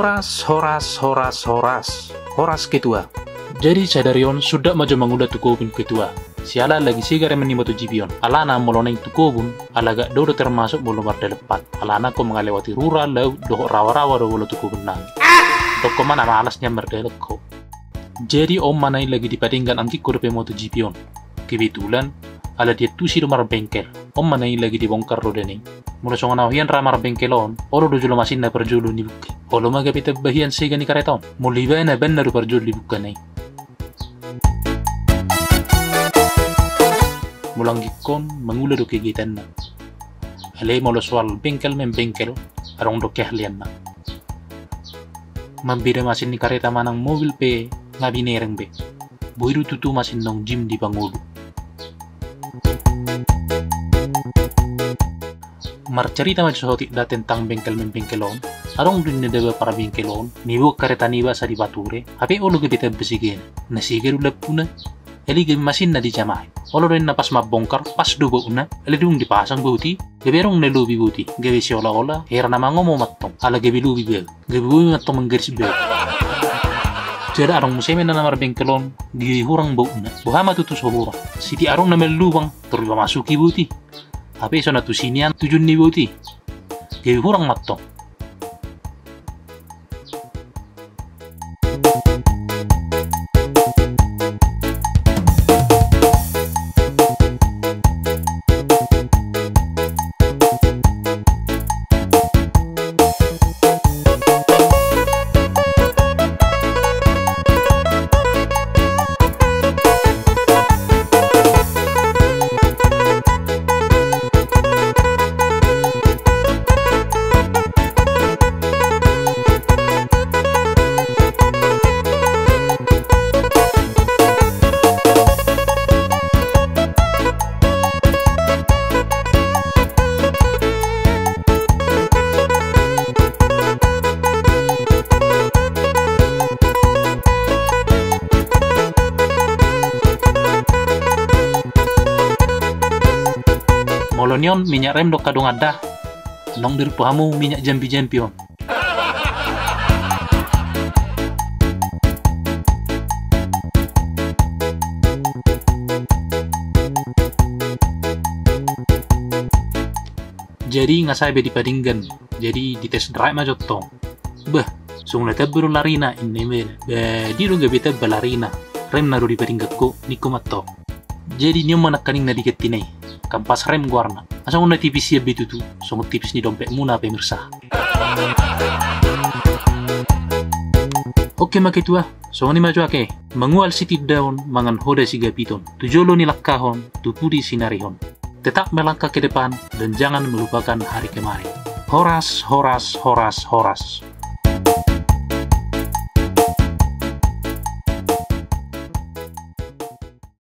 Horas, horas, horas, horas. Horas ketua. Jadi Cadarion sudah maju mengudah tukobun ketua. Siala lagi sigare menimba tu jibion. Alana moloneng tukobun, alaga dodo termasuk belum berdelepat. Alana ko mengalewati rural lau doh rawa-rawa do bolo tukobun nang. Toko mana malasnya merdelek ko. Jadi om manai lagi dipadingkan angki ko depe moto jibion. Kebetulan ala dia tusi do mar bengkel. Om manai lagi dibongkar rodening. Mula songa nahian ramar bengkelon, oro do julo masin na perjulu ni bukke. Olo maga pita bahian sega ni kareton. Muliba na benar do perjulu ni bukke nai. Mulang gikon mengula do kegiatan na. Ale molo soal bengkel membengkel, arong do kehlian na. Mambida masin ni kareta manang mobil pe ngabinereng be. Buiru tutu masin nong gym di Bangulu. Mar cerita macam sotik da tentang bengkel membengkelon. Arong dunia deba para bengkelon. Nibo kareta niba sa di bature. Hape olo gebita besigen. Nasigeru lepuna. Eli gemi masin na di jamai. Olo rin na pas mabongkar, pas dugo una. Eli dung dipasang buti. Geberong na lubi buti. Gebi si ola-ola. Hera na mangomo matong. Ala gebi lubi bel. Gebi bubi matong menggeris bel. Jadi arong musemen na namar bengkelon. Gigi hurang bau una. Buhama tutu sohura. Siti arong na melubang. Terus masuki buti. Tapi sana tu sinian tujuan ni buti. Gebi hurang matong. Molonion minyak rem dok kadung ada. Nong dir pahamu minyak jampi-jampion. Jadi ngasai be dipadinggan. Jadi dites drive mah jotong. Bah, sung leta baru larina ini men. Di lu gak beta balarina. Rem naru dipadinggakku niku matto. Jadi nyo manakaning na diketinay. Kampas rem guarna. Asal una tipis ya begitu tuh. Songot tipis ni dompet muna pemirsa. Oke makitua. Songo ni maju ake. Mengual sitip daun mangan hoda si gapiton. Tujolo ni lakkahon, tupudi sinarihon. Tetap melangkah ke depan dan jangan melupakan hari kemarin. Horas, horas, horas, horas.